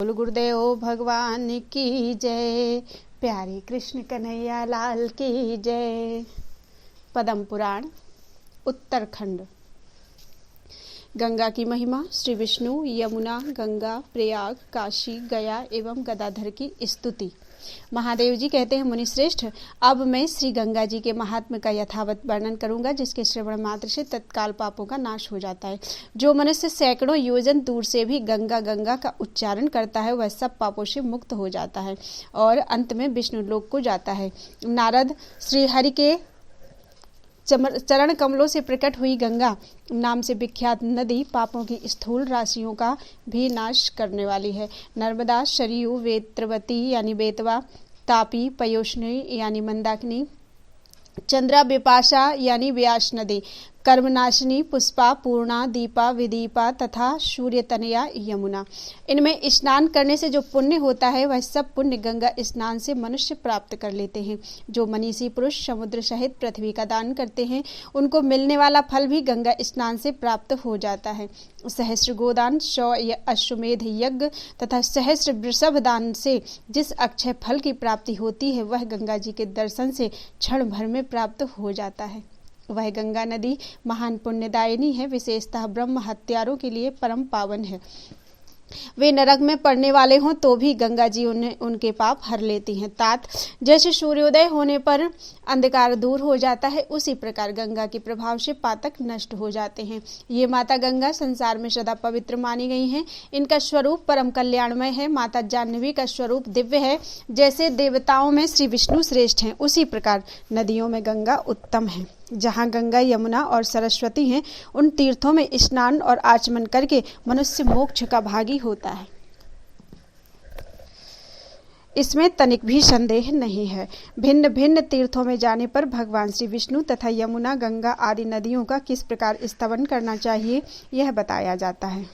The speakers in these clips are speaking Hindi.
बोल गुरुदेव भगवान की जय। प्यारे कृष्ण कन्हैया लाल की जय। पद्म पुराण उत्तरखंड। गंगा की महिमा। श्री विष्णु, यमुना, गंगा, प्रयाग, काशी, गया एवं गदाधर की स्तुति। महादेव जी कहते हैं, मुनिश्रेष्ठ, अब मैं श्री गंगा जी के महात्म्य का यथावत वर्णन करूंगा, जिसके श्रवण मात्र से तत्काल पापों का नाश हो जाता है। जो मनुष्य सैकड़ों योजन दूर से भी गंगा गंगा का उच्चारण करता है, वह सब पापों से मुक्त हो जाता है और अंत में विष्णु लोक को जाता है। नारद श्री हरि के चरण कमलों से प्रकट हुई गंगा नाम से विख्यात नदी पापों की स्थूल राशियों का भी नाश करने वाली है। नर्मदा, सरयू, वेत्रवती यानी बेतवा, तापी, पयोष्णी यानी मंदाकिनी, चंद्रा, बिपाशा यानी व्यास नदी, कर्मनाशिनी, पुष्पा, पूर्णा, दीपा, विदीपा तथा सूर्य तनया यमुना। इनमें स्नान करने से जो पुण्य होता है, वह सब पुण्य गंगा स्नान से मनुष्य प्राप्त कर लेते हैं। जो मनीषी पुरुष समुद्र सहित पृथ्वी का दान करते हैं, उनको मिलने वाला फल भी गंगा स्नान से प्राप्त हो जाता है। सहस्र गोदान, 100 अश्वमेध यज्ञ तथा सहस्र वृषभ दान से जिस अक्षय फल की प्राप्ति होती है, वह गंगा जी के दर्शन से क्षण भर में प्राप्त हो जाता है। वह गंगा नदी महान पुण्यदायिनी है, विशेषतः ब्रह्म हत्यारों के लिए परम पावन है। वे नरक में पड़ने वाले हों तो भी गंगा जी उनके पाप हर लेती हैं। तात, जैसे सूर्योदय होने पर अंधकार दूर हो जाता है, उसी प्रकार गंगा के प्रभाव से पातक नष्ट हो जाते हैं। ये माता गंगा संसार में सदा पवित्र मानी गई हैं। इनका स्वरूप परम कल्याणमय है। माता जाह्नवी का स्वरूप दिव्य है। जैसे देवताओं में श्री विष्णु श्रेष्ठ हैं, उसी प्रकार नदियों में गंगा उत्तम है। जहाँ गंगा, यमुना और सरस्वती हैं, उन तीर्थों में स्नान और आचमन करके मनुष्य मोक्ष का भागी होता है। इसमें तनिक भी संदेह नहीं है। भिन्न भिन्न तीर्थों में जाने पर भगवान श्री विष्णु तथा यमुना, गंगा आदि नदियों का किस प्रकार स्तवन करना चाहिए, यह बताया जाता है।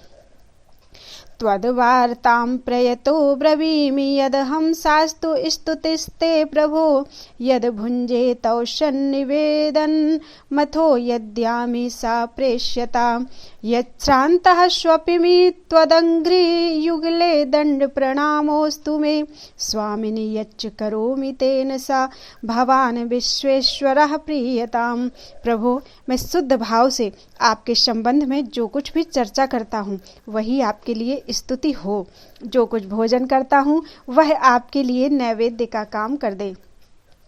त्वद्वार्तां प्रयतो ब्रवीमि यदहं सास्तु स्तुतिस्ते प्रभो यद भुञ्जे तौ सन्निवेदन मथो यद्यामि सा प्रेष्यता यच्छ्रान्तः स्वपिमि त्वदङ्घ्रियुगले दण्ड प्रणामोऽस्तु मे स्वामिनि यच्च करोमि तेन सा भवान विश्वेश्वरः प्रीयताम्। प्रभो, मैं शुद्ध भाव से आपके संबंध में जो कुछ भी चर्चा करता हूँ, वही आपके लिए स्तुति हो। जो कुछ भोजन करता हूँ, वह आपके लिए नैवेद्य का काम कर दे।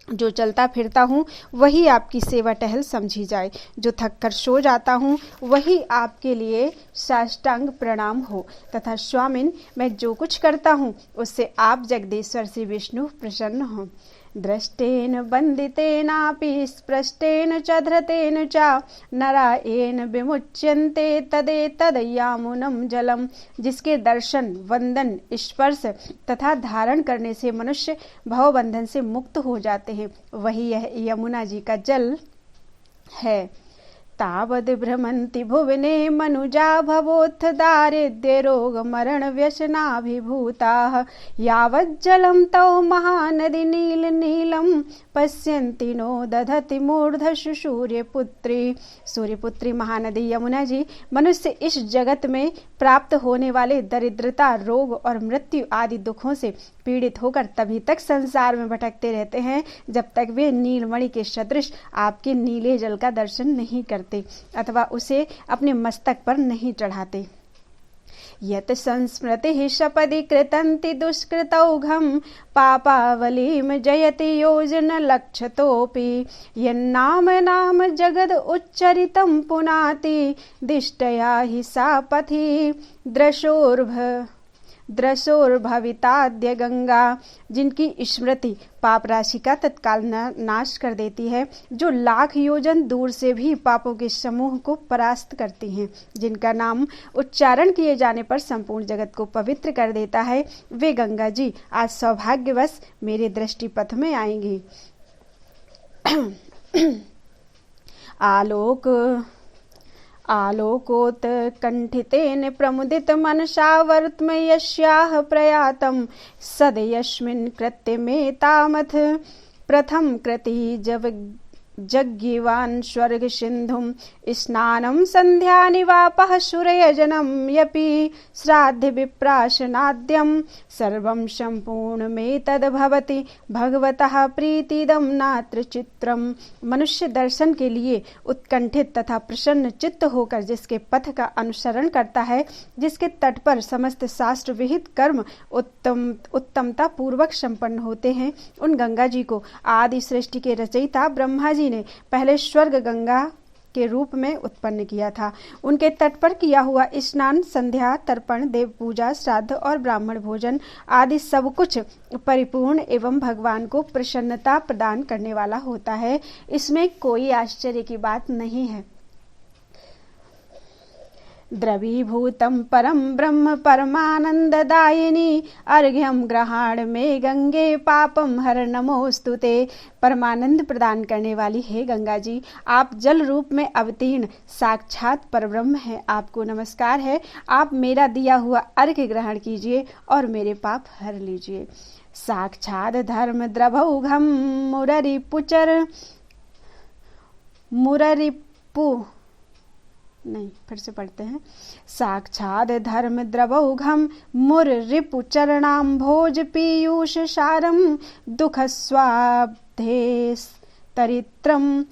जो चलता फिरता हूँ, वही आपकी सेवा टहल समझी जाए। जो थक कर सो जाता हूँ, वही आपके लिए साष्टांग प्रणाम हो। तथा स्वामिन, मैं जो कुछ करता हूँ, उससे आप जगदीश्वर श्री विष्णु प्रसन्न हों। दृष्टेन बंदितेनापि स्पृष्टेन च धृतेन च नरायेन विमुच्यन्ते तदेतदयामुनं जलम। जिसके दर्शन, वंदन, स्पर्श तथा धारण करने से मनुष्य भवबंधन से मुक्त हो जाते हैं, वही यह यमुना जी का जल है। तावद् भ्रमन्ति भुवने मनुजा भवोत्थ दारिद्र्य रोग मरण व्यसनाभिभूताः यावज्जलं तौ महानदी नील नीलम पश्यन्ति नो दधति मूर्धशु सूर्यपुत्री। सूर्यपुत्री महानदी यमुना जी मनुष्य इस जगत में प्राप्त होने वाले दरिद्रता, रोग और मृत्यु आदि दुखों से पीड़ित होकर तभी तक संसार में भटकते रहते हैं, जब तक वे नीलमणि के सदृश आपके नीले जल का दर्शन नहीं करते अथवा उसे अपने मस्तक पर नहीं चढ़ाते। यत संस्मृति सपदि कृतन्ति दुष्कृतौघं पापावलीं जयति योजन लक्षतोपि यन्नाम नाम जगद उच्चरितं पुनाति दिष्टया हि सा पथि द्रशोर्भविताद्य गंगा। जिनकी स्मृति पाप राशि का तत्काल नाश कर देती है, जो लाख योजन दूर से भी पापों के समूह को परास्त करती हैं, जिनका नाम उच्चारण किए जाने पर संपूर्ण जगत को पवित्र कर देता है, वे गंगा जी आज सौभाग्यवश मेरे दृष्टि पथ में आएंगी। आलोकोत्कण्ठितेन प्रमुदित मनसा वर्त्म यस्याः प्रयातं सद यस्मिन् कृत्यमेतामथ प्रथम कृति जज्ञिवान् स्वर्ग सिन्धुं स्नानं सन्ध्यानिवापः सूर्यजनं यपि श्राद्ध विप्राशनाद्यं सर्वं सम्पूर्णमेतद्भवति भगवतः प्रीतिदं नात्र चित्रम। मनुष्य दर्शन के लिए उत्कंठित तथा प्रसन्न चित्त होकर जिसके पथ का अनुसरण करता है, जिसके तट पर समस्त शास्त्र विहित कर्म उत्तमता पूर्वक संपन्न होते हैं, उन गंगा जी को आदि सृष्टि के रचयिता ब्रह्मा जी ने पहले स्वर्ग गंगा के रूप में उत्पन्न किया था। उनके तट पर किया हुआ स्नान, संध्या, तर्पण, देव पूजा, श्राद्ध और ब्राह्मण भोजन आदि सब कुछ परिपूर्ण एवं भगवान को प्रसन्नता प्रदान करने वाला होता है। इसमें कोई आश्चर्य की बात नहीं है। द्रवीभूतं परम ब्रह्म परमानंददायिनी अर्घ्यम ग्रहाण में गंगे पापम हर नमोस्तुते। परमानंद प्रदान करने वाली है गंगा जी, आप जल रूप में अवतीर्ण साक्षात परब्रह्म हैं, आपको नमस्कार है। आप मेरा दिया हुआ अर्घ्य ग्रहण कीजिए और मेरे पाप हर लीजिए। साक्षात धर्म द्रभौघम फिर से पढ़ते हैं। साक्षात धर्म द्रवौघम मुररिपु चरणाम्भोज पीयूष सारम दुख स्वाब्धेस तरित्रम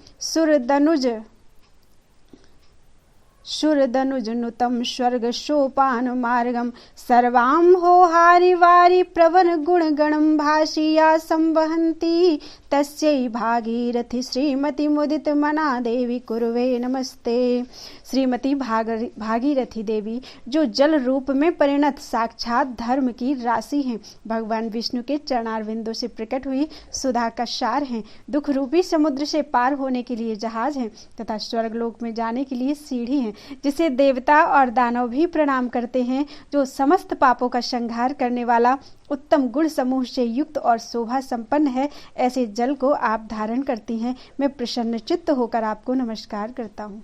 शुरदनुजनुतम स्वर्ग सोपान मार्गम सर्वाम हो हारि वारि प्रवन गुण गणम भाषिया संवहंती तस्यै भागीरथी श्रीमती मुदित मना देवी कुर्वे नमस्ते। श्रीमती भागीरथी देवी जो जल रूप में परिणत साक्षात धर्म की राशि हैं, भगवान विष्णु के चरणारविंदों से प्रकट हुई सुधा का सार हैं, दुख रूपी समुद्र से पार होने के लिए जहाज हैं तथा स्वर्गलोक में जाने के लिए सीढ़ी हैं, जिसे देवता और दानव भी प्रणाम करते हैं, जो समस्त पापों का संहार करने वाला उत्तम गुण समूह से युक्त और शोभा संपन्न है। ऐसे जल को आप धारण करती हैं। मैं प्रसन्न चित्त होकर आपको नमस्कार करता हूँ।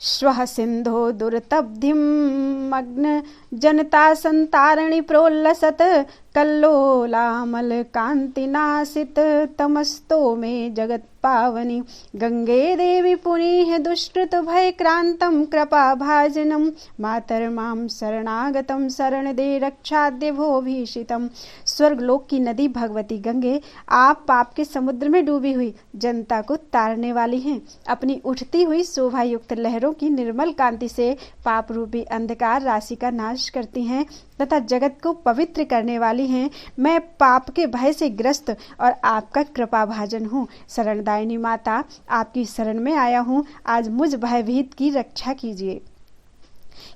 श्वः सिंधो दुर्तब्धिं मग्न जनता संतारणी प्रोल्लसत कल्लोलामल कांतिनासित तमस्तो में जगत पावनी गंगे देवी पुनीह दुष्कृत भय क्रांतम कृपा भाजनम मातर माम शरणागतम शरण दे रक्षाद्य भो भीषितम। स्वर्गलोक की नदी भगवती गंगे, आप पाप के समुद्र में डूबी हुई जनता को तारने वाली हैं। अपनी उठती हुई शोभा युक्त लहरों की निर्मल कांति से पाप रूपी अंधकार राशि का नाश करती हैं तथा जगत को पवित्र करने वाली हैं। मैं पाप के भय से ग्रस्त और आपका कृपा भाजन हूँ। शरणदायिनी माता, आपकी शरण में आया हूँ, आज मुझ भयभीत की रक्षा कीजिए।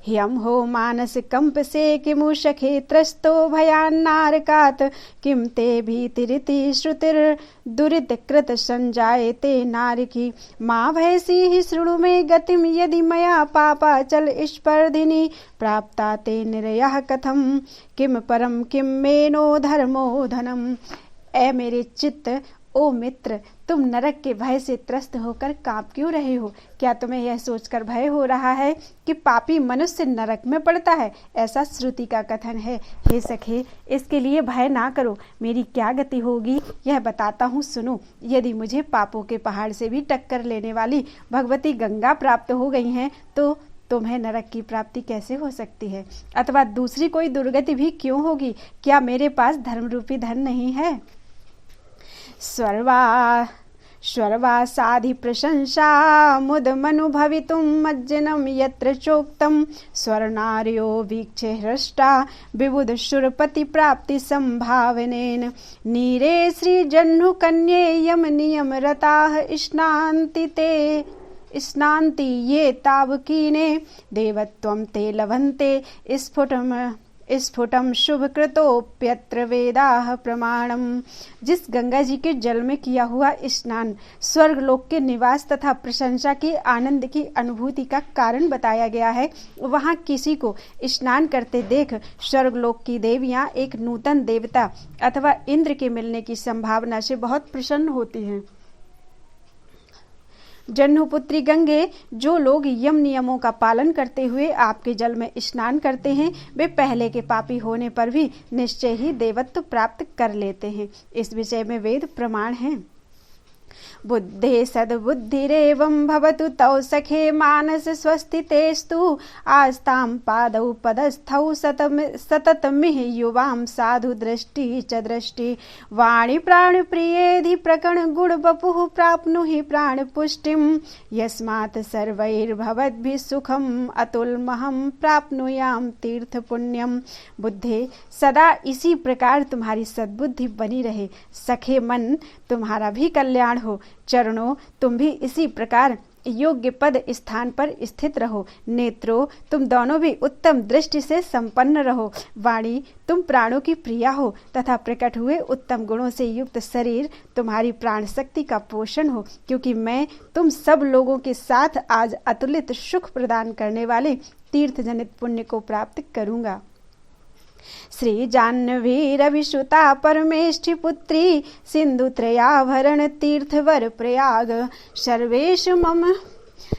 ह्यम हो मानस कंप से किमु सखे त्रस्तो भयान्नारकात किम ते भीतिरिति श्रुतिर दुरित कृत संजायते नारिकी माँ भयसी ही शृणु में गतिम यदि मया पापा चल स्पर्धिनी प्राप्ता ते निर्यः कथम किम परम किम मेनो धर्मो धनम। ए मेरे चित्त, ओ मित्र, तुम नरक के भय से त्रस्त होकर कांप क्यों रहे हो? क्या तुम्हें यह सोचकर भय हो रहा है कि पापी मनुष्य नरक में पड़ता है? ऐसा श्रुति का कथन है। हे सखे, इसके लिए भय ना करो। मेरी क्या गति होगी यह बताता हूँ, सुनो। यदि मुझे पापों के पहाड़ से भी टक्कर लेने वाली भगवती गंगा प्राप्त हो गई हैं तो तुम्हें नरक की प्राप्ति कैसे हो सकती है? अथवा दूसरी कोई दुर्गति भी क्यों होगी? क्या मेरे पास धर्म रूपी धन नहीं है? स्वर्वा साधि प्रशंसा मुद मनुभवितुं मज्जनम यत्र चोक्तम स्वर्णार्यो वीक्षे हृष्टा विबुध शुरपति प्राप्ति संभावनेन नीरे श्री जह्नु कन्ये यम नियम रताः स्नान्ति ये तावकीने देवत्वं ते लभन्ते स्फुटम शुभ कृतोप्यत्र वेदाः प्रमाणम। जिस गंगा जी के जल में किया हुआ स्नान स्वर्गलोक के निवास तथा प्रशंसा के आनंद की अनुभूति का कारण बताया गया है, वहाँ किसी को स्नान करते देख स्वर्गलोक की देवियाँ एक नूतन देवता अथवा इंद्र के मिलने की संभावना से बहुत प्रसन्न होती हैं। जह्नुपुत्री गंगे, जो लोग यम नियमों का पालन करते हुए आपके जल में स्नान करते हैं, वे पहले के पापी होने पर भी निश्चय ही देवत्व प्राप्त कर लेते हैं। इस विषय में वेद प्रमाण हैं। बुद्धे सद्बुद्धिरेवं भवतु तौ सखे मानस स्वस्थितेस्तु आस्तां पादौ पदस्थौ सततमिह युवां साधु दृष्टि च दृष्टि वाणी प्राण प्रियेधि प्रकण गुण बपुः प्राप्नुहि प्राण पुष्टिं यस्मात् सर्वैर्भवद्भिः सुखम् अतुलमहं प्राप्नुयाम तीर्थ पुण्यम। बुद्धे, सदा इसी प्रकार तुम्हारी सद्बुद्धि बनी रहे। सखे मन, तुम्हारा भी कल्याण हो। चरणों, तुम भी इसी प्रकार योग्य पद स्थान पर स्थित रहो। नेत्रों, तुम दोनों भी उत्तम दृष्टि से संपन्न रहो। वाणी, तुम प्राणों की प्रिया हो तथा प्रकट हुए उत्तम गुणों से युक्त शरीर तुम्हारी प्राण शक्ति का पोषण हो, क्योंकि मैं तुम सब लोगों के साथ आज अतुलित सुख प्रदान करने वाले तीर्थ जनित पुण्य को प्राप्त करूंगा। श्री जाह्नवी रविसुता परमेष्ठि पुत्री सिंधुत्रयाभरण तीर्थवर प्रयाग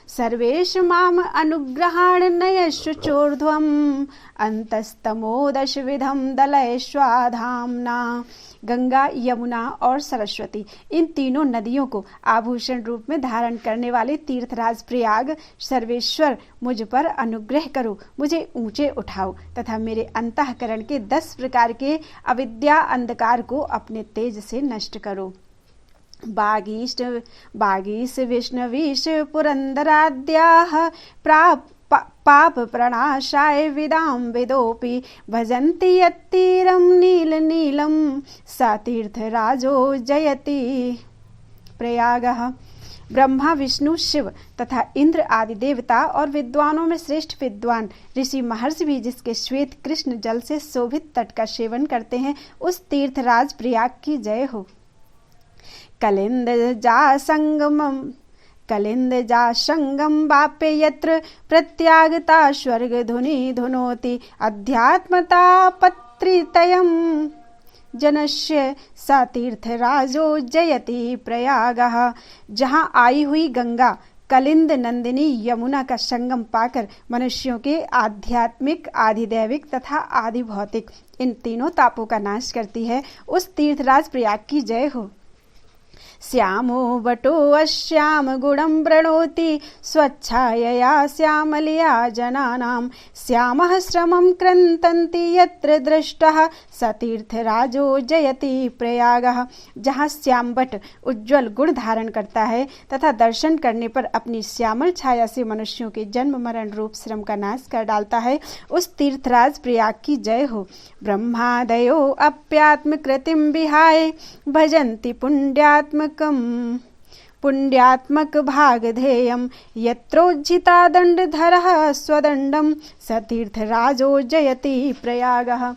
सर्वेश माम अनुग्रहाण नयस्व चोर्ध्वम् अंतस्तमोदश विधम दलयश्वाधाम्ना। गंगा, यमुना और सरस्वती, इन तीनों नदियों को आभूषण रूप में धारण करने वाले तीर्थराज प्रयाग सर्वेश्वर, मुझ पर अनुग्रह करो, मुझे ऊंचे उठाओ तथा मेरे अंतःकरण के 10 प्रकार के अविद्या अंधकार को अपने तेज से नष्ट करो। बागीश विष्णवीश पुरंदराद्याः पाप प्रणाशाय विदां विदोपि भजन्ति यत्तीरं नील नीलं स तीर्थराजो जयति प्रयागः। ब्रह्मा, विष्णु, शिव तथा इंद्र आदि देवता और विद्वानों में श्रेष्ठ विद्वान ऋषि महर्षि भी जिसके श्वेत कृष्ण जल से शोभित तट का सेवन करते हैं, उस तीर्थराज प्रयाग की जय हो। कलिंद जा संगम वाप्य यत्र प्रत्यागता स्वर्ग धुनि धुनोति अध्यात्मता पत्रितयं जनस्य स तीर्थराजो जयति प्रयागः। जहाँ आई हुई गंगा कलिंद नंदिनी यमुना का संगम पाकर मनुष्यों के आध्यात्मिक, आधिदैविक तथा आदि भौतिक इन तीनों तापों का नाश करती है, उस तीर्थराज प्रयाग की जय हो। श्यामो वटो अश्याम गुणं प्रणोति स्वच्छायया श्यामलया जनानां श्यामः श्रमं क्रन्तन्ति यत्र दृष्टः स तीर्थराजो जयति प्रयागः। जहाँ श्याम वट उज्ज्वल गुण धारण करता है तथा दर्शन करने पर अपनी श्यामल छाया से मनुष्यों के जन्म मरण रूप श्रम का नाश कर डालता है, उस तीर्थराज प्रयाग की जय हो। ब्रह्मादयो अप्यात्म कृतिं विहाय भजन्ति पुण्यात्मक भागधेयं यत्रोज्झिता दंडधरः स्वदंडं स तीर्थराजो जयति प्रयागः।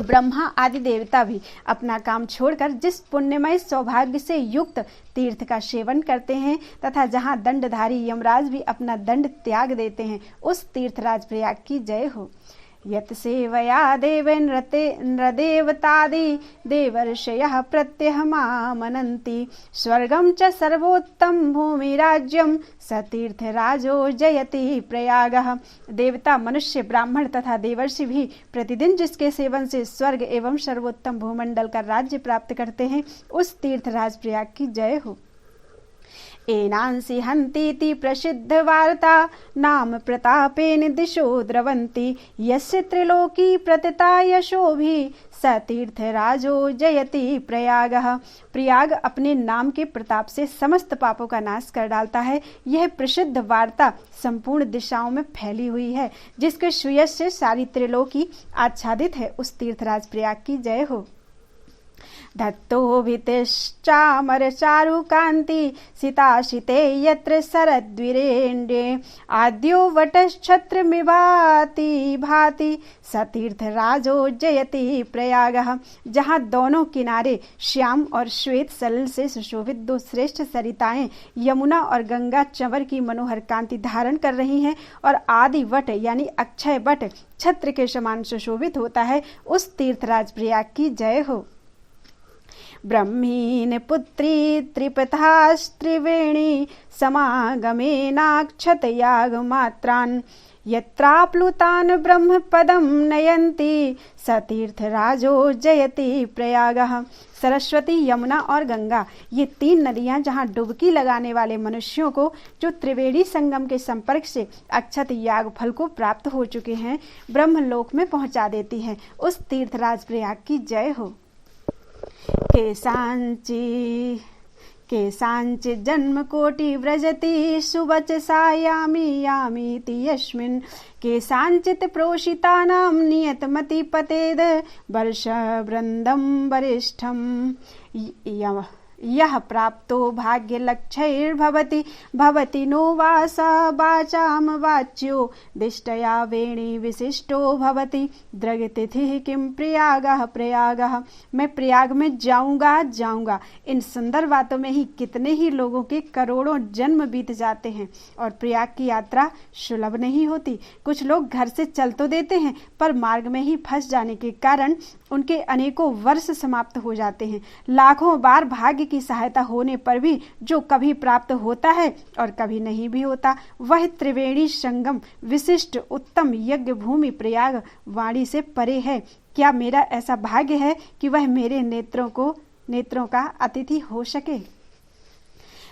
ब्रह्मा आदि देवता भी अपना काम छोड़कर जिस पुण्यमय सौभाग्य से युक्त तीर्थ का सेवन करते हैं तथा जहाँ दंडधारी यमराज भी अपना दंड त्याग देते हैं, उस तीर्थराज प्रयाग की जय हो। यत सेवया नृदेवतादि देवर्षयः प्रत्यहमामनन्ति स्वर्गं च सर्वोत्तम भूमिराज्यं स तीर्थराजो जयति प्रयागः। देवता, मनुष्य, ब्राह्मण तथा देवर्षि भी प्रतिदिन जिसके सेवन से स्वर्ग एवं सर्वोत्तम भूमंडल का राज्य प्राप्त करते हैं, उस तीर्थराज प्रयाग की जय हो। एनांसि हन्तीति प्रसिद्ध वार्ता नाम प्रतापेन दिशो द्रवन्ति यस्य त्रिलोकी प्रतिता यशोभि स तीर्थराजो जयति प्रयागः। प्रयाग अपने नाम के प्रताप से समस्त पापों का नाश कर डालता है। यह प्रसिद्ध वार्ता संपूर्ण दिशाओं में फैली हुई है, जिसके सुयश से सारी त्रिलोकी आच्छादित है, उस तीर्थराज प्रयाग की जय हो। धत्तोभितिश्चामर चारुकान्ति सिताशिते यत्र शरद्विरेण्ये आद्यो वटश्छत्रमिभाति भाति स तीर्थराजो जयति प्रयागः। जहाँ दोनों किनारे श्याम और श्वेत सलिल से सुशोभित 2 श्रेष्ठ सरिताएं यमुना और गंगा चंवर की मनोहर कांति धारण कर रही हैं और आदि वट यानी अक्षय वट छत्र के समान सुशोभित होता है, उस तीर्थराज प्रयाग की जय हो। ब्रह्मीन पुत्री त्रिपथास्त्रिवेणी समागमेनाक्षत याग मात्रान् यत्राप्लुतान् ब्रह्म पदम नयन्ति स तीर्थराजो जयति प्रयागः। सरस्वती, यमुना और गंगा, ये 3 नदियां जहां डुबकी लगाने वाले मनुष्यों को जो त्रिवेणी संगम के संपर्क से अक्षत याग फल को प्राप्त हो चुके हैं, ब्रह्मलोक में पहुंचा देती हैं। उस तीर्थराज प्रयाग की जय हो। केषाञ्चित् जन्मकोटि व्रजति सुवचसा यामि यामीति यस्मिन् केषाञ्चित् प्रोषितानां नियतमति पतेद वर्षवृन्दं वरिष्ठम् यः प्राप्तो भाग्यलक्षैर्भवति भवति नो वासा वाचाम वाच्यो दिष्टया वेणी विशिष्टो भवति द्रगतिथिः किं प्रयागः प्रयागः। मैं प्रयाग में जाऊंगा। इन सुंदर बातों में ही कितने ही लोगों के करोड़ों जन्म बीत जाते हैं और प्रयाग की यात्रा सुलभ नहीं होती। कुछ लोग घर से चल तो देते हैं पर मार्ग में ही फंस जाने के कारण उनके अनेकों वर्ष समाप्त हो जाते हैं। लाखों बार भाग्य की सहायता होने पर भी जो कभी प्राप्त होता है और कभी नहीं भी होता, वह त्रिवेणी संगम विशिष्ट उत्तम यज्ञ भूमि प्रयाग वाणी से परे है। क्या मेरा ऐसा भाग्य है कि वह मेरे नेत्रों का अतिथि हो सके।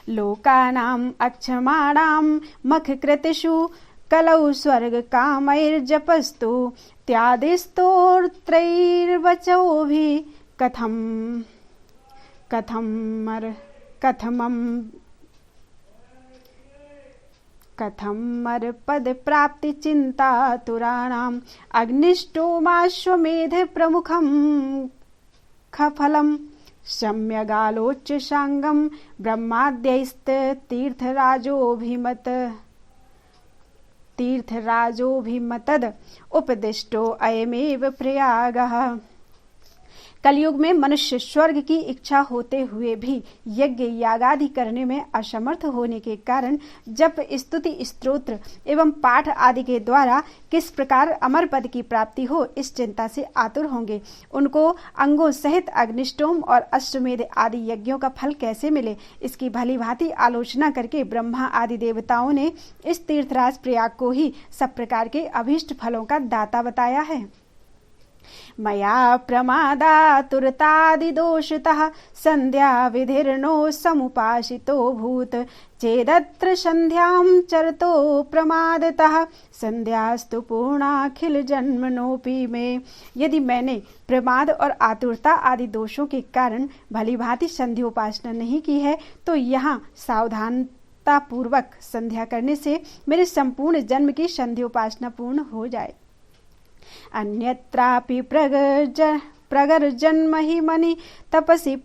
लोकानाम अक्षमाणाम मखकृतिषु कलौ स्वर्ग कामैर्जपस्तु त्यादिस्तोत्रैर्वचोभि कथमर पद प्राप्ति चिंता तुराणाम अग्निष्टोमाश्वमेध प्रमुखम खफलम सम्यगालोच्च सांगम ब्रह्माद्यैस्त तीर्थराजोभिमतद उपदिष्टो अयमेव प्रयागः। कलयुग में मनुष्य स्वर्ग की इच्छा होते हुए भी यज्ञ यागादि करने में असमर्थ होने के कारण जप, स्तुति, स्तोत्र एवं पाठ आदि के द्वारा किस प्रकार अमर पद की प्राप्ति हो, इस चिंता से आतुर होंगे। उनको अंगों सहित अग्निष्टोम और अश्वमेध आदि यज्ञों का फल कैसे मिले, इसकी भली भांति आलोचना करके ब्रह्मा आदि देवताओं ने इस तीर्थराज प्रयाग को ही सब प्रकार के अभीष्ट फलों का दाता बताया है। मया प्रमादातुरतादिदोषतः संध्या विधिर्नो समुपासितो भूत चेदत्र संध्यां चरतो प्रमादतः संध्यास्तु पूर्णाखिल जन्मनोपि में। यदि मैंने प्रमाद और आतुरता आदि दोषों के कारण भली भांति संध्योपासना नहीं की है तो यहाँ सावधानता पूर्वक संध्या करने से मेरे संपूर्ण जन्म की संध्योपासना पूर्ण हो जाए। अन्यत्रापि प्रगर्जन्म हि मनि तपसि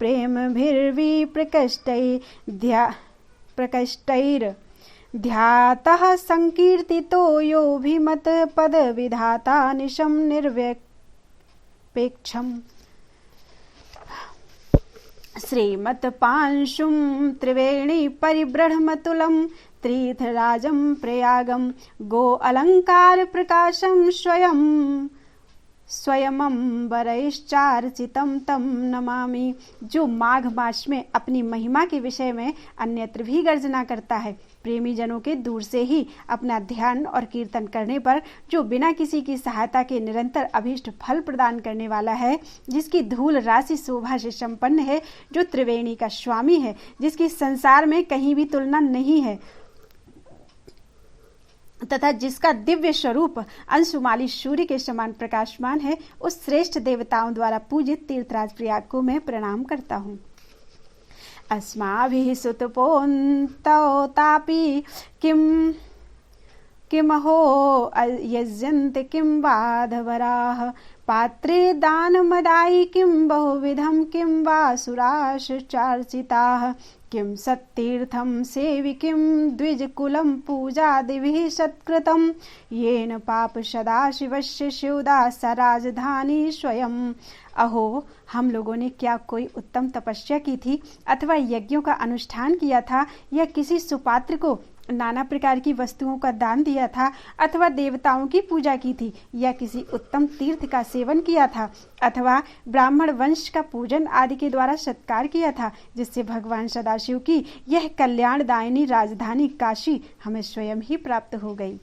प्रकष्टैर्ध्यातः संकीर्तितो योऽभिमत पद विधाता निशं निर्व्यपेक्षम्। श्रीमत्पांशुं त्रिवेणी परिब्रह्मतुलं तीर्थराजं प्रयागं गो अलंकार प्रकाशं स्वयमंबरैश्चार्चितं तं नमामि। जो माघ मास में अपनी महिमा के विषय में अन्यत्र भी गर्जना करता है, प्रेमी जनों के दूर से ही अपना ध्यान और कीर्तन करने पर जो बिना किसी की सहायता के निरंतर अभीष्ट फल प्रदान करने वाला है, जिसकी धूल राशि शोभा से संपन्न है, जो त्रिवेणी का स्वामी है, जिसकी संसार में कहीं भी तुलना नहीं है तथा जिसका दिव्य स्वरूप अंशुमाली सूर्य के समान प्रकाशमान है, उस श्रेष्ठ देवताओं द्वारा पूजित तीर्थराज प्रयाग को मैं प्रणाम करता हूँ। अस्माभिः सुतपोऽन्तोतापि किमहो यज्यन्ते किं वाधवराः पात्रे दानमदायि किं बहुविधं किं वा सुराश्चार्चिताः किं सत्तीर्थं सेवि किं द्विजकुलं पूजादिभिः सत्कृतं येन पाप सदाशिवस्य शिवदास राजधानी स्वयं। अहो, हम लोगों ने क्या कोई उत्तम तपस्या की थी अथवा यज्ञों का अनुष्ठान किया था या किसी सुपात्र को नाना प्रकार की वस्तुओं का दान दिया था अथवा देवताओं की पूजा की थी या किसी उत्तम तीर्थ का सेवन किया था अथवा ब्राह्मण वंश का पूजन आदि के द्वारा सत्कार किया था, जिससे भगवान सदाशिव की यह कल्याणदायिनी राजधानी काशी हमें स्वयं ही प्राप्त हो गई।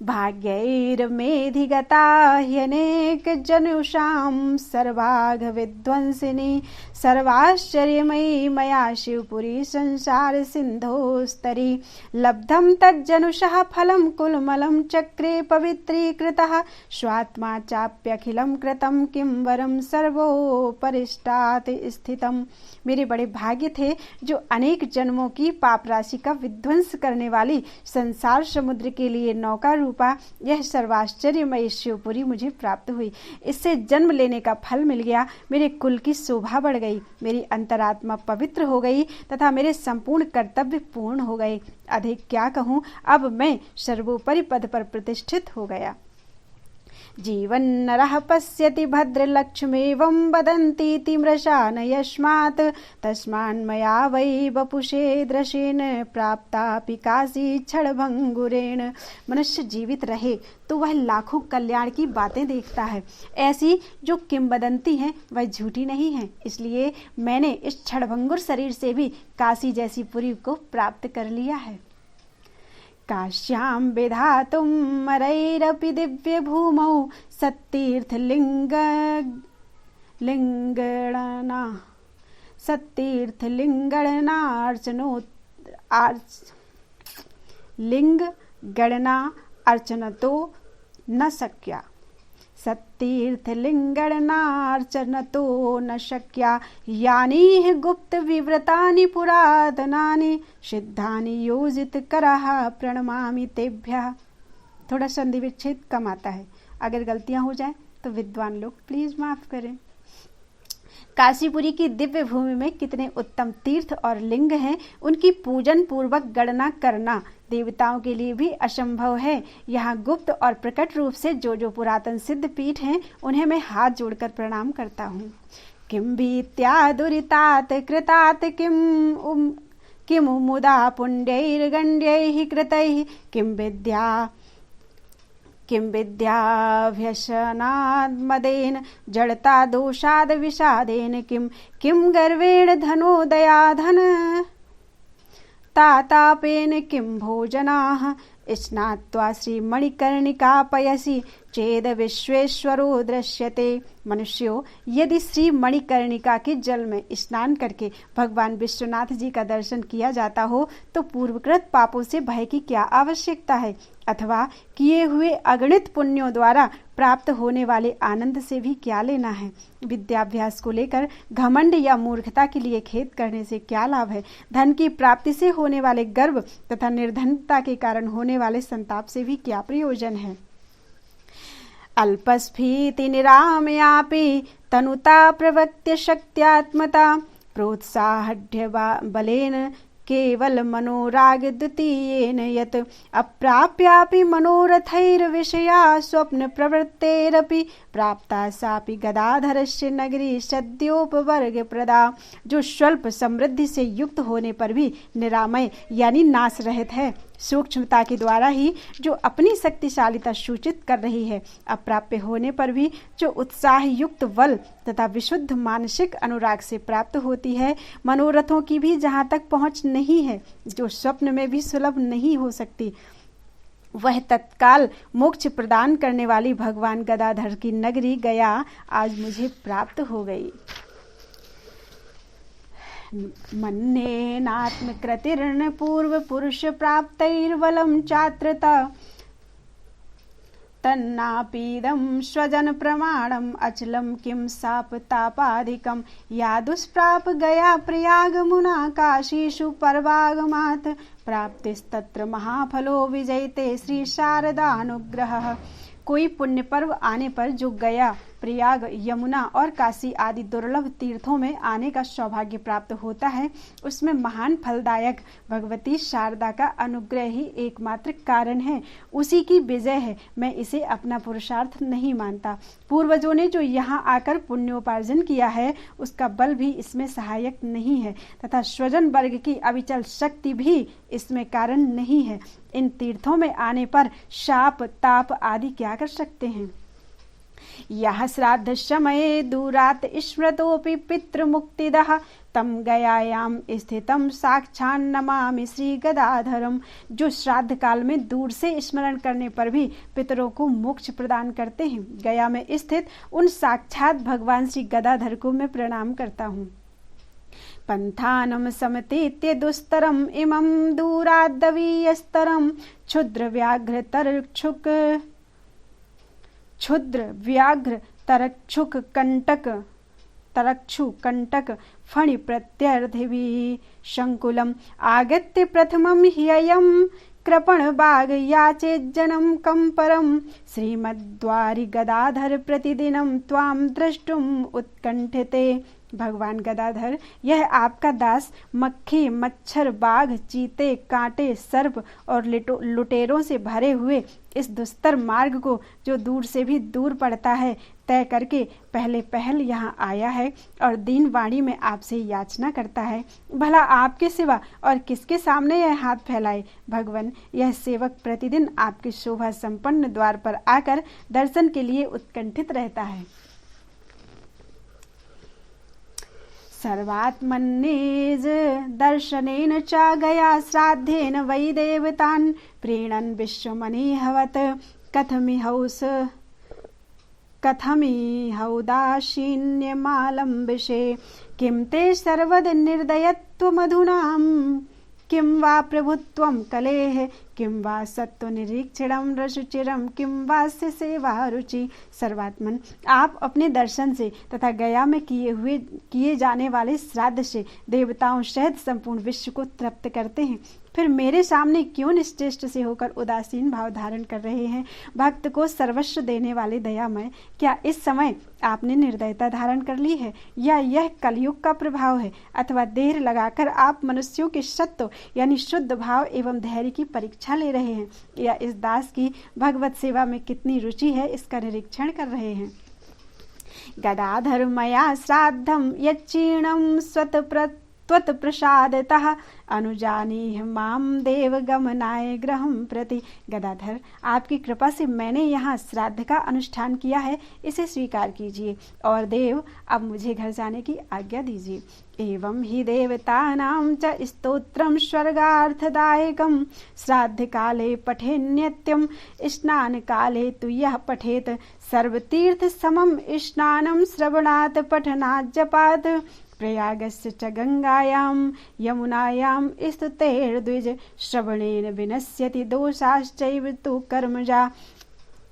भाग्यैर्मेधिगता ह्यनेक जनुषां सर्वाघ विध्वंसिनी सर्वाश्चर्यमयी मया शिवपुरी संसार सिन्धोस्तरी लब्धं तज्जनुषः फलं कुलमलं चक्रे पवित्रीकृतः स्वात्मा चाप्यखिलं कृतं किं वरं सर्वोपरिष्टात् स्थितम्। मेरे बड़े भाग्य थे जो अनेक जन्मों की पाप राशि का विध्वंस करने वाली संसार समुद्र के लिए नौका रूपा यह सर्वाश्चर्यमयी शिवपुरी मुझे प्राप्त हुई। इससे जन्म लेने का फल मिल गया, मेरे कुल की शोभा बढ़ गई, मेरी अंतरात्मा पवित्र हो गई तथा मेरे संपूर्ण कर्तव्य पूर्ण हो गए। अधिक क्या कहूँ, अब मैं सर्वोपरि पद पर प्रतिष्ठित हो गया। जीवन नरः पश्यति भद्रलक्ष्मीवं वदन्तीति मृषा न यस्मात् तस्मान्मया वै वपुषे दृशेन प्राप्तापि काशी क्षणभंगुरेण। मनुष्य जीवित रहे तो वह लाखों कल्याण की बातें देखता है, ऐसी जो किंवदंती हैं वह झूठी नहीं है। इसलिए मैंने इस क्षणभंगुर शरीर से भी काशी जैसी पुरी को प्राप्त कर लिया है। काश्यां विधातुं मरैरपि दिव्य भूमौ लिंगगणना अर्चनतो न शक्या सत्तीर्थलिंगगणनार्चनतो न शक्या यानि गुप्त विव्रतानि पुरातनानि सिद्धानि योजित करः प्रणमामि तेभ्यः। थोड़ा संधि विच्छेद कम आता है, अगर गलतियां हो जाए तो विद्वान लोग प्लीज माफ करें। काशीपुरी की दिव्य भूमि में कितने उत्तम तीर्थ और लिंग हैं, उनकी पूजन पूर्वक गणना करना देवताओं के लिए भी असंभव है। यहाँ गुप्त और प्रकट रूप से जो पुरातन सिद्ध पीठ हैं उन्हें मैं हाथ जोड़कर प्रणाम करता हूँ। किम भीत्यादुरितात कृतात किम मुदा पुण्यैर्गण्यैः कृतैः किं विद्याभ्यसनाद्मदेन जड़ता दोषाद विषादेन किं गर्वेण धनोदयाधन तातापेन किं भोजनाः स्नात्वा श्रीमणिकर्णिका पयसि चेद विश्वेश्वरो दृश्यते। मनुष्यों, यदि श्री मणिकर्णिका के जल में स्नान करके भगवान विश्वनाथ जी का दर्शन किया जाता हो तो पूर्वकृत पापों से भय की क्या आवश्यकता है, अथवा किए हुए अगणित पुण्यों द्वारा प्राप्त होने वाले आनंद से भी क्या लेना है। विद्याभ्यास को लेकर घमंड या मूर्खता के लिए खेद करने से क्या लाभ है। धन की प्राप्ति से होने वाले गर्व तथा निर्धनता के कारण होने वाले संताप से भी क्या प्रयोजन है। अल्पस्फीति निरामयापि तनुता प्रवक्त्य शक्त्यात्मता प्रोत्साहढ्य बलेन केवल मनोराग द्वितीयेन यत् अप्राप्यापि मनोरथैर्विषया स्वप्न प्रवृत्तेरपि प्राप्ता सापि गदाधरस्य नगरी सद्योपवर्ग प्रदा। जो स्वल्प समृद्धि से युक्त होने पर भी निरामय यानी नाश रहित है, सूक्ष्मता के द्वारा ही जो अपनी शक्तिशालिता सूचित कर रही है, अप्राप्य होने पर भी जो उत्साह युक्त बल तथा विशुद्ध मानसिक अनुराग से प्राप्त होती है, मनोरथों की भी जहाँ तक पहुँच नहीं है, जो स्वप्न में भी सुलभ नहीं हो सकती, वह तत्काल मोक्ष प्रदान करने वाली भगवान गदाधर की नगरी गया आज मुझे प्राप्त हो गई। मन्येनात्मकृतिर्न पूर्व पुरुष प्राप्तैर्बलं चात्रता तन्नापीदं स्वजन प्रमाणम अचलम किम साप तापाधिकम या दुष्प्राप गया प्रयाग मुना काशीषु पर्वागमात् प्राप्तिस्तत्र महाफलो विजयते श्री शारदानुग्रहः। कोई पुण्य पर्व आने पर जो गया, प्रयाग, यमुना और काशी आदि दुर्लभ तीर्थों में आने का सौभाग्य प्राप्त होता है, उसमें महान फलदायक भगवती शारदा का अनुग्रह ही एकमात्र कारण है। उसी की विजय है। मैं इसे अपना पुरुषार्थ नहीं मानता। पूर्वजों ने जो यहाँ आकर पुण्योपार्जन किया है उसका बल भी इसमें सहायक नहीं है तथा स्वजन वर्ग की अविचल शक्ति भी इसमें कारण नहीं है। इन तीर्थों में आने पर शाप ताप आदि क्या कर सकते हैं। यः श्राद्ध समये दूरात् स्मृतोऽपि पितृमुक्तिदः तम गयायाम स्थितम साक्षान्नमामि श्री गदाधरम। जो श्राद्ध काल में दूर से स्मरण करने पर भी पितरों को मोक्ष प्रदान करते हैं, गया में स्थित उन साक्षात भगवान श्री गदाधर को मैं प्रणाम करता हूँ। पंथानम समतीत्य दुस्तरम इमं दूराद्दवीयस्तरम क्षुद्र व्याघ्र तरक्षु कंटक फणि प्रत्यर्थिवी शंकुलम आगत्य प्रथमं ह्ययं कृपण बाग याचेज्जनम कंपरम श्रीमद्वारि गदाधर प्रतिदिनम त्वाम द्रष्टुम उत्कंठिते। भगवान गदाधर, यह आपका दास मक्खी, मच्छर, बाघ, चीते, कांटे, सर्प और लुटेरों से भरे हुए इस दुस्तर मार्ग को, जो दूर से भी दूर पड़ता है, तय करके पहले पहल यहाँ आया है और दीन वाणी में आपसे याचना करता है। भला आपके सिवा और किसके सामने यह हाथ फैलाए। भगवान, यह सेवक प्रतिदिन आपके शोभा संपन्न द्वार पर आकर दर्शन के लिए उत्कंठित रहता है। सर्वात्मन्नेज दर्शनेन च गया श्राद्धेन वै देवतान् प्रीणन् विश्वमनीहवत् कथमिहौदासीन्यमालम्बिषे किं ते सर्वद निर्दयत्वमधुनाम् किं वा प्रभुत्वं कलेः किं वा सत्वनिरीक्षणं रसुचिरं किं वास्य सेवा रुचि। सर्वात्मन, आप अपने दर्शन से तथा गया में किए जाने वाले श्राद्ध से देवताओं सहित संपूर्ण विश्व को तृप्त करते हैं, फिर मेरे सामने क्यों निश्चेष्ट से होकर उदासीन भाव धारण कर रहे हैं। भक्त को सर्वस्व देने वाले दयामय, क्या इस समय आपने निर्दयता धारण कर ली है, या यह कलयुग का प्रभाव है, अथवा देर लगाकर आप मनुष्यों के सत्व यानी शुद्ध भाव एवं धैर्य की परीक्षा ले रहे हैं, या इस दास की भगवत सेवा में कितनी रुचि है इसका निरीक्षण कर रहे हैं। गदाधर मया श्राद्धम यच्चीर्णं त्वत्प्रसादतः अनुजानीह माम देव गमनाय गृहं प्रति। गदाधर, आपकी कृपा से मैंने यहाँ श्राद्ध का अनुष्ठान किया है, इसे स्वीकार कीजिए और देव अब मुझे घर जाने की आज्ञा दीजिए। एवं ही देवतानां च स्तोत्रं स्वर्गार्थदायकं श्राद्ध काले पठे नित्यं स्नान काले तु यः पठेत सर्वतीर्थ समं स्नानं श्रवणात् पठनात् जपात् प्रयागस्य च गंगायां यमुनायां स्तुतेर्द्विज श्रवणेन विनश्यति दोषाश्चैव तु कर्मजा।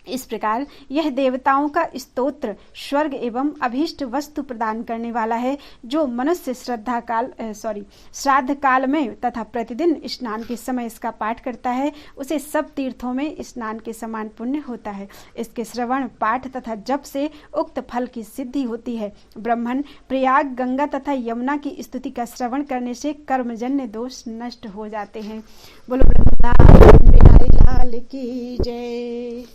इस प्रकार यह देवताओं का स्तोत्र स्वर्ग एवं अभीष्ट वस्तु प्रदान करने वाला है। जो मनुष्य श्राद्ध काल में तथा प्रतिदिन स्नान के समय इसका पाठ करता है, उसे सब तीर्थों में स्नान के समान पुण्य होता है। इसके श्रवण, पाठ तथा जप से उक्त फल की सिद्धि होती है। ब्रह्मण, प्रयाग, गंगा तथा यमुना की स्तुति का श्रवण करने से कर्मजन्य दोष नष्ट हो जाते हैं। बोलो वृंदावन बिहारी लाल की जय।